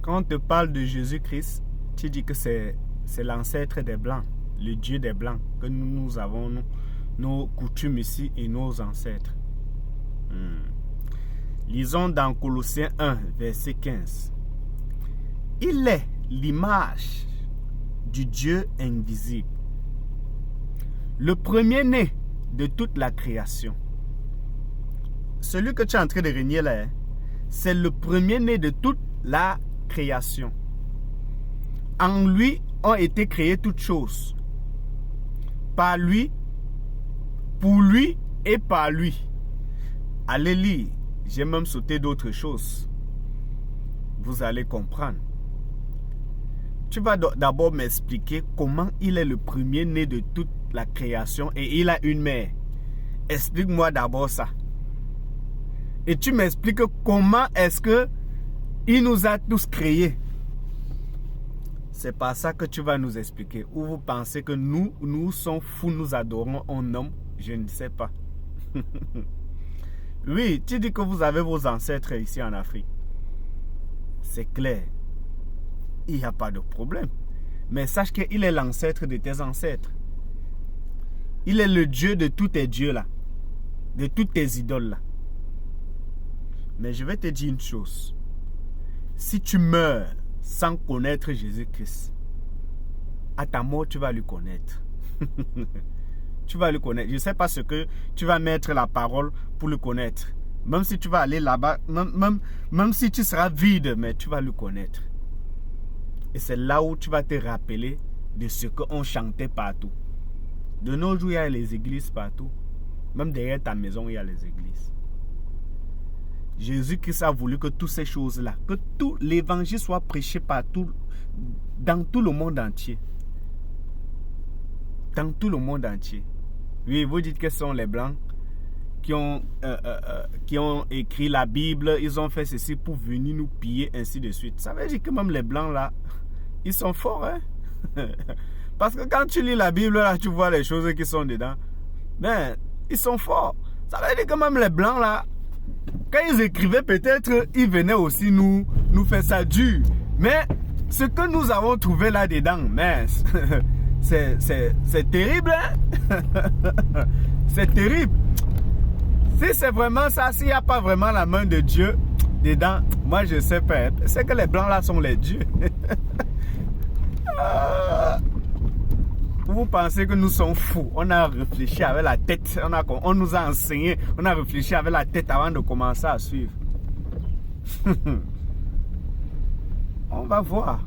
Quand on te parle de Jésus-Christ, tu dis que c'est l'ancêtre des Blancs, le Dieu des Blancs, que nous avons, nos coutumes ici et nos ancêtres. Lisons dans Colossiens 1, verset 15. Il est l'image du Dieu invisible, le premier-né de toute la création. Celui que tu es en train de régner là, c'est le premier-né de toute la création. En lui ont été créées toutes choses. Par lui, pour lui et par lui. Allez lire. J'ai même sauté d'autres choses. Vous allez comprendre. Tu vas d'abord m'expliquer comment il est le premier-né de toute la création et il a une mère. Explique-moi d'abord ça. Et tu m'expliques comment est-ce que il nous a tous créés. C'est pas ça que tu vas nous expliquer. Ou vous pensez que nous sommes fous, nous adorons un homme? Je ne sais pas. Oui, tu dis que vous avez vos ancêtres ici en Afrique. C'est clair. Il n'y a pas de problème. Mais sache qu'il est l'ancêtre de tes ancêtres. Il est le Dieu de tous tes dieux là. De toutes tes idoles là. Mais je vais te dire une chose. Si tu meurs sans connaître Jésus-Christ, à ta mort, tu vas le connaître. Tu vas le connaître. Je ne sais pas ce que tu vas mettre la parole pour le connaître. Même si tu vas aller là-bas, même si tu seras vide, mais tu vas le connaître. Et c'est là où tu vas te rappeler de ce qu'on chantait partout. De nos jours, il y a les églises partout. Même derrière ta maison, il y a les églises. Jésus-Christ a voulu que toutes ces choses-là, que tout l'évangile soit prêché partout, dans tout le monde entier. Dans tout le monde entier. Oui, vous dites que ce sont les Blancs qui ont écrit la Bible, ils ont fait ceci pour venir nous piller, ainsi de suite. Ça veut dire que même les Blancs là, ils sont forts, hein? Parce que quand tu lis la Bible là, tu vois les choses qui sont dedans. Mais ils sont forts. Ça veut dire que même les Blancs là, quand ils écrivaient, peut-être ils venaient aussi nous faire ça dur. Mais ce que nous avons trouvé là-dedans, mais c'est terrible, hein? C'est terrible. Si c'est vraiment ça, s'il n'y a pas vraiment la main de Dieu dedans, moi je sais pas. C'est que les Blancs là sont les dieux. Vous pensez que nous sommes fous? On a réfléchi avec la tête. On nous a enseigné. On a réfléchi avec la tête avant de commencer à suivre. On va voir.